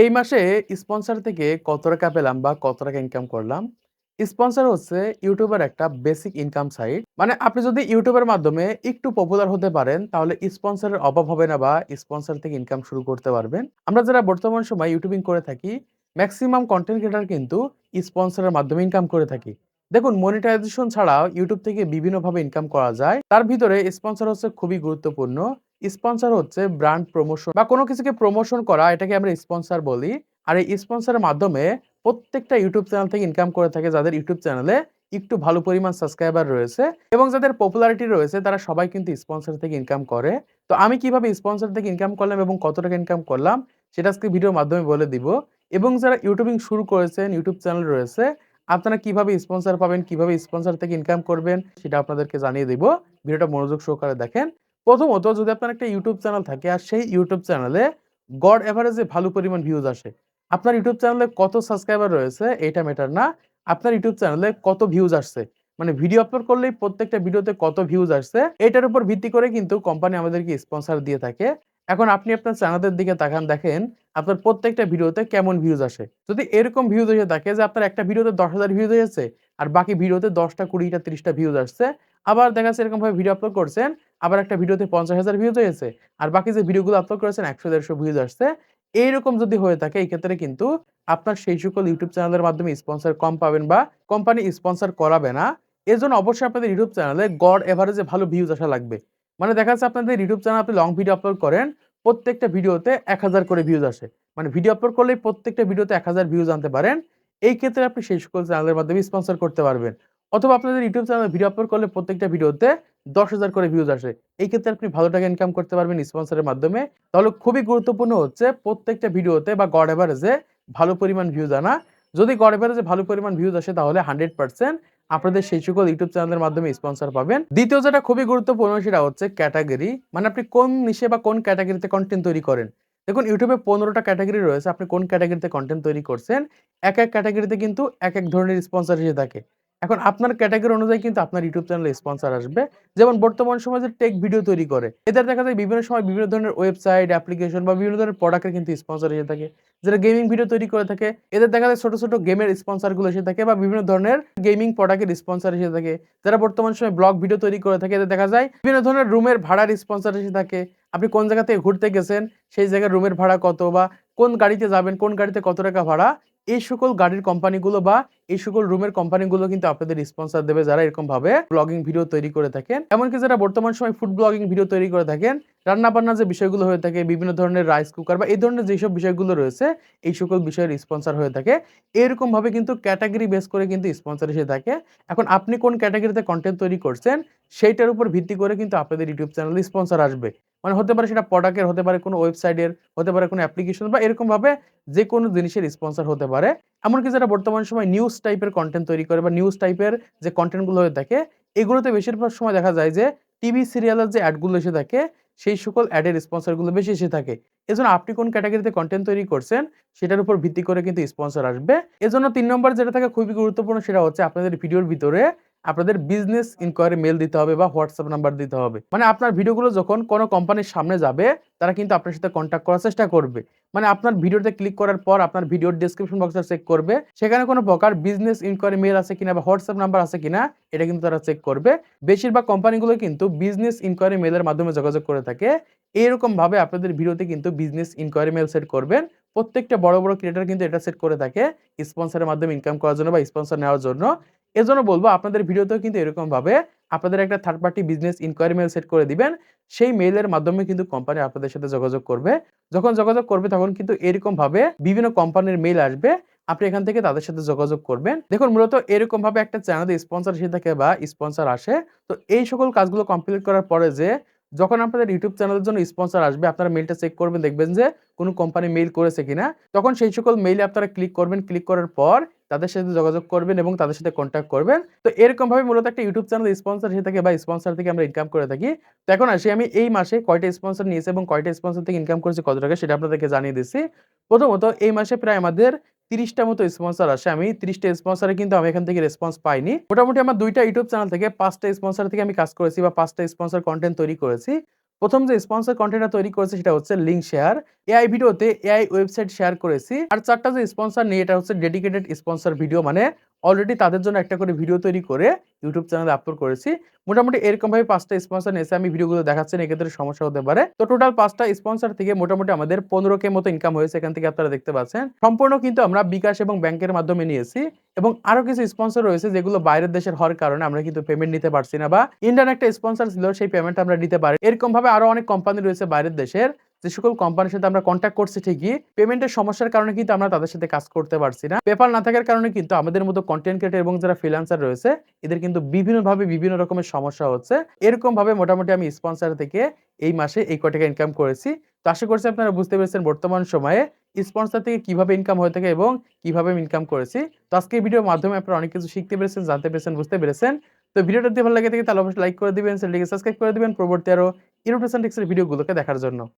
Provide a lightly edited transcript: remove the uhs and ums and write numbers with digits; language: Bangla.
এই মাসে স্পন্সর থেকে কত টাকা পেলাম বা কত টাকা ইনকাম করলাম? স্পন্সর হচ্ছে ইউটিউবের একটা বেসিক ইনকাম সাইট। মানে আপনি যদি ইউটিউবের মাধ্যমে একটু পপুলার হতে পারেন, তাহলে স্পন্সরের অভাব হবে না বা স্পন্সর থেকে ইনকাম শুরু করতে পারবেন। আমরা যারা বর্তমান সময়ে ইউটিউবিং করে থাকি, মেক্সিমাম কনটেন্ট ক্রিয়েটর কিন্তু স্পন্সরের মাধ্যমে ইনকাম করে থাকি। দেখুন, মনিটাইজেশন ছাড়াও ইউটিউব থেকে বিভিন্নভাবে ইনকাম করা যায়। তার ভিতরে স্পন্সর হচ্ছে খুবই গুরুত্বপূর্ণ। স্পন্সর হচ্ছে ব্র্যান্ড প্রমোশন বা কোনো কিছুকে প্রমোশন করা, এটাকে আমরা স্পন্সর বলি। আর এই স্পন্সরের মাধ্যমে প্রত্যেকটা ইউটিউব চ্যানেল থেকে ইনকাম করে থাকে যাদের ইউটিউব চ্যানেলে একটু ভালো পরিমাণ সাবস্ক্রাইবার রয়েছে এবং যাদের পপুলারিটি রয়েছে তারা সবাই কিন্তু স্পন্সর থেকে ইনকাম করে। তো আমি কিভাবে স্পন্সর থেকে ইনকাম করলাম এবং কত টাকা ইনকাম করলাম সেটা আজকে ভিডিওর মাধ্যমে বলে দিব। এবং যারা ইউটিউবিং শুরু করেছেন, ইউটিউব চ্যানেল রয়েছে, আপনারা কিভাবে স্পন্সর পাবেন, কিভাবে স্পন্সর থেকে ইনকাম করবেন সেটা আপনাদেরকে জানিয়ে দিব। ভিডিওটা মনোযোগ সহকারে দেখেন। প্রথমত, যদি আপনার একটা ইউটিউব চ্যানেল থাকে আর সেই ইউটিউব চ্যানেলে গড় এভারেজে ভালো পরিমাণ ভিউজ আসে। আপনার ইউটিউব চ্যানেলে কত সাবস্ক্রাইবার রয়েছে এটা ম্যাটার না। আপনার ইউটিউব চ্যানেলে কত ভিউজ আসছে। মানে ভিডিও আপলোড করলেই প্রত্যেকটা ভিডিওতে কত ভিউজ আসছে এটার উপর ভিত্তি করে কিন্তু কোম্পানি আমাদেরকে স্পন্সর দিয়ে থাকে। এখন আপনি আপনার চ্যানেলের দিকে তাকান, দেখেন আপনার প্রত্যেকটা ভিডিওতে কেমন ভিউজ আসে। যদি এরকম ভিউজ এসে থাকে যে আপনার একটা ভিডিওতে ১০,০০০ ভিউজ হয়েছে আর বাকি ভিডিওতে ১০টা, ২০টা, ৩০টা ভিউজ আসছে। আবার দেখা যাচ্ছে এরকমভাবে ভিডিও আপলোড করছেন, আবার একটা ভিডিওতে ৫০,০০০ ভিউজ হয়েছে। আর বাকি যে ভিডিওগুলো আপলোড করেছেন ১০০-১৫০ ভিউজ আসছে। এইরকম যদি হয়ে থাকে এই ক্ষেত্রে কিন্তু আপনার সেই সকল ইউটিউব চ্যানেলের মাধ্যমে স্পন্সর কম পাবেন বা কোম্পানি স্পন্সর করাবে না। এজন্য অবশ্যই আপনাদের ইউটিউব চ্যানেলে গড় এভারেজে ভালো ভিউজ আসা লাগবে। মানে দেখা যাচ্ছে আপনাদের ইউটিউব চ্যানেলে আপনি লং ভিডিও আপলোড করেন, প্রত্যেকটা ভিডিওতে ১,০০০ করে ভিউজ আসে। মানে ভিডিও আপলোড করলেই প্রত্যেকটা ভিডিওতে ১,০০০ ভিউজ আনতে পারেন। এই ক্ষেত্রে আপনি সেই সকল চ্যানেলের মাধ্যমে স্পন্সর করতে পারবেন। অথবা আপনাদের ইউটিউব চ্যানেলে ভিডিও আপলোড করলে প্রত্যেকটা ভিডিওতে ১০,০০০ করে ভিউজ আসে। এই ক্ষেত্রে আপনি ভালো টাকা ইনকাম করতে পারবেন স্পন্সরের মাধ্যমে। তাহলে খুবই গুরুত্বপূর্ণ হচ্ছে প্রত্যেকটা ভিডিওতে বা গড় এভারেজে ভালো পরিমাণ ভিউজ আনা। যদি গড় এভারেজে ভালো পরিমাণ ভিউজ আসে তাহলে 100% আপনাদের সেই সকল ইউটিউব চ্যানেলের মাধ্যমে স্পন্সর পাবেন। দ্বিতীয় যেটা খুবই গুরুত্বপূর্ণ সেটা হচ্ছে ক্যাটেগরি। মানে আপনি কোন নিশে বা কোন ক্যাটেগরিতে কনটেন্ট তৈরি করেন। দেখুন, ইউটিউবে ১৫ টা ক্যাটেগরি রয়েছে। আপনি কোন ক্যাটেগরিতে কনটেন্ট তৈরি করছেন, এক ক্যাটেগরিতে কিন্তু এক ধরনের স্পন্সর এসে থাকে। এখন আপনার ক্যাটেগরি অনুযায়ী কিন্তু আপনার ইউটিউব চ্যানেলে স্পন্সর আসবে। যেমন বর্তমান সময়ে যে টেক ভিডিও তৈরি করে, এদের দেখা যায় বিভিন্ন সময় বিভিন্ন ধরনের ওয়েবসাইট, অ্যাপ্লিকেশন বা বিভিন্ন ধরনের প্রোডাক্টের কিন্তু স্পন্সর এসে থাকে। যারা গেমিং ভিডিও তৈরি করে থাকে, এদের দেখা যায় ছোট, ছোট গেমের স্পন্সর গুলো এসে থাকে বা বিভিন্ন ধরনের গেমিং প্রোডাক্টের স্পন্সর এসে থাকে। যারা বর্তমান সময়ে ব্লগ ভিডিও তৈরি করে থাকে, এদের দেখা যায় বিভিন্ন ধরনের রুমের ভাড়ার স্পন্সর এসে থাকে। আপনি কোন জায়গা থেকে ঘুরতে গেছেন, সেই জায়গার রুমের ভাড়া কত বা কোন গাড়িতে যাবেন, কোন গাড়িতে কত টাকা ভাড়া, এই সকল গাড়ির কোম্পানিগুলো বা এই সকল রুমের কোম্পানিগুলো কিন্তু আপনাদের স্পন্সর দেবে যারা এরকমভাবে ব্লগিং ভিডিও তৈরি করে থাকেন। এমনকি যারা বর্তমান সময়ে ফুড ব্লগিং ভিডিও তৈরি করে থাকেন, রান্না-বান্নার যে বিষয়গুলো হয়ে থাকে, বিভিন্ন ধরনের রাইস কুকার বা এই ধরনের যেসব বিষয়গুলো রয়েছে, এই সকল বিষয়ের স্পন্সর হয়ে থাকে। এরকমভাবে কিন্তু ক্যাটেগরি বেস করে কিন্তু স্পন্সর এসে থাকে। এখন আপনি কোন ক্যাটেগরিতে কনটেন্ট তৈরি করছেন, সেইটার উপর ভিত্তি করে কিন্তু আপনাদের ইউটিউব চ্যানেলে স্পন্সর আসবে। মানে হতে পারে সেটা প্রোডাক্টের, হতে পারে কোনো ওয়েবসাইটের, হতে পারে কোনো অ্যাপ্লিকেশন বা এরকমভাবে যেকোনো জিনিসের স্পন্সর হতে পারে। এমনকি যারা বর্তমান সময়ে নিউজ টাইপের কনটেন্ট তৈরি করে বা নিউজ টাইপের যে কনটেন্ট গুলো হয়ে থাকে, এগুলোতে বেশিরভাগ সময় দেখা যায় যে টিভি সিরিয়ালের যে এড গুলো এসে থাকে, সেই সকল এডের স্পন্সর গুলো বেশি এসে থাকে। এজন্য আপনি কোন ক্যাটেগরিতে কনটেন্ট তৈরি করছেন, সেটার উপর ভিত্তি করে কিন্তু স্পন্সর আসবে। এজন্য ৩ নম্বর যেটা থাকে খুবই গুরুত্বপূর্ণ সেটা হচ্ছে আপনাদের ভিডিওর ভিতরে আপনাদের বিজনেস ইনকোয়ারি মেইল দিতে হবে বা হোয়াটসঅ্যাপ নাম্বার দিতে হবে। মানে আপনার ভিডিওগুলো যখন কোন কোম্পানির সামনে যাবে, তারা কিন্তু আপনার সাথে কনট্যাক্ট করার চেষ্টা করবে। মানে আপনার ভিডিওতে ক্লিক করার পর আপনার ভিডিওর ডেসক্রিপশন বক্সটা চেক করবে। সেখানে কোনো প্রকার বিজনেস ইনকোয়ারি মেইল আছে কিনা বা হোয়াটসঅ্যাপ নাম্বার আছে কিনা এটা কিন্তু তারা চেক করবে। বেশিরভাগ কোম্পানিগুলো কিন্তু বিজনেস ইনকোয়ারি মেইলের মাধ্যমে যোগাযোগ করে থাকে। এরকমভাবে আপনাদের ভিডিওতে কিন্তু বিজনেস ইনকোয়ারি মেইল সেট করবেন। প্রত্যেকটা বড়, বড় ক্রিয়েটর কিন্তু এটা সেট করে থাকে স্পন্সরের মাধ্যমে ইনকাম করার জন্য বা স্পন্সর নেওয়ার জন্য। এজন্য বলব আপনাদের ভিডিওতেও কিন্তু এরকমভাবে আপনাদের একটা third party business enquiry mail set করে দিবেন। সেই মেইলের মাধ্যমে কিন্তু কোম্পানি আপনাদের সাথে যোগাযোগ করবে। যখন যোগাযোগ করবে তখন কিন্তু এরকমভাবে বিভিন্ন কোম্পানির মেইল আসবে। আপনি এখান থেকে তাদের সাথে যোগাযোগ করবেন। দেখুন, মূলত এরকমভাবে একটা চ্যানেলে স্পন্সর এসে থাকে বা স্পন্সর আসে। তো এই সকল কাজগুলো কমপ্লিট করার পরে যে যখন আপনাদের ইউটিউব চ্যানেলের জন্য স্পন্সর আসবে, আপনারা মেইলটা চেক করবেন, দেখবেন যে কোন কোম্পানি মেইল করেছে কিনা। তখন সেই সকল মেইলে আপনারা ক্লিক করবেন। ক্লিক করার পর তাদের সাথে যোগাযোগ করবেন এবং তাদের সাথে কনট্যাক্ট করবেন। তো এরকমভাবে মূলত একটা ইউটিউব চ্যানেল স্পন্সর এসে থাকে বা স্পন্সর থেকে আমরা ইনকাম করে থাকি। তো এখন আসি আমি এই মাসে কয়টা স্পন্সর নিয়েছি এবং কয়টা স্পন্সর থেকে ইনকাম করেছি কত টাকা সেটা আপনাদেরকে জানিয়ে দিচ্ছি। প্রথমত, এই মাসে প্রায় আমাদের ৩০ টা মতো স্পন্সর আসে। আমি ৩০ টা স্পন্সরে কিন্তু আমি এখান থেকে রেসপন্স পাইনি। মোটামুটি আমার ২ টা ইউটিউব চ্যানেল থেকে ৫ টা স্পন্সর থেকে আমি কাজ করেছি বা ৫ টা স্পন্সর কনটেন্ট তৈরি করেছি। প্রথম যে স্পন্সর কনটেন্টটা তৈরি করেছি সেটা হচ্ছে লিঙ্ক শেয়ার। এআই ভিডিওতে এআই ওয়েবসাইট শেয়ার করেছি। আর ৪ টা যে স্পন্সর নেই এটা হচ্ছে ডেডিকেটেড স্পন্সর ভিডিও, মানে অলরেডি তাদের জন্য একটা করে ভিডিও তৈরি করে YouTube চ্যানেলে আপলোড করেছি। মোটামুটি এরকমভাবে ৫ টা স্পন্সর নিয়েছি। আমি ভিডিওগুলো দেখাচ্ছি না, এক্ষেত্রে সমস্যা হতে পারে। তো টোটাল ৫ টা স্পন্সর থেকে মোটামুটি আমাদের ১৫K মতো ইনকাম হয়েছে। এখান থেকে আপনারা দেখতে পাচ্ছেন। সম্পূর্ণ কিন্তু আমরা বিকাশ এবং ব্যাংকের মাধ্যমে নিয়েছি এবং আরো কিছু স্পন্সর রয়েছে যেগুলো বাইরের দেশের হওয়ার কারণে আমরা কিন্তু পেমেন্ট নিতে পারছি না, বা ইন্ডিয়ান একটা স্পন্সর ছিল সেই পেমেন্ট আমরা নিতে পারি। এরকমভাবে আরো অনেক কোম্পানি রয়েছে বাইরের দেশের, যে সকল কোম্পানির সাথে আমরা কন্ট্যাক্ট করছি ঠিকই, পেমেন্টের সমস্যার কারণে কিন্তু আমরা তাদের সাথে কাজ করতে পারছি না। পেপাল না থাকার কারণে কিন্তু আমাদের মতো কনটেন্ট ক্রিয়েটর এবং যারা ফ্রিল্যান্সার রয়েছে এদের কিন্তু বিভিন্নভাবে বিভিন্ন রকমের সমস্যা হচ্ছে। এরকমভাবে মোটামুটি আমি স্পন্সর থেকে এই মাসে এই কয় টাকা ইনকাম করেছি। তো আশা করছি আপনারা বুঝতে পেরেছেন বর্তমান সময়ে স্পন্সর থেকে কিভাবে ইনকাম হয়ে থাকে এবং কিভাবে আমি ইনকাম করেছি। তো আজকে এই ভিডিওর মাধ্যমে আপনারা অনেক কিছু শিখতে পেরেছেন, জানতে পেরেছেন, বুঝতে পেরেছেন। তো ভিডিওটা যদি ভালো লাগে থাকে তাহলে অবশ্যই লাইক করে দিবেন, চ্যানেলটিকে সাবস্ক্রাইব করে দিবেন পরবর্তী আরো ইনোভেশন টিপস এর ভিডিওগুলোকে দেখার জন্য।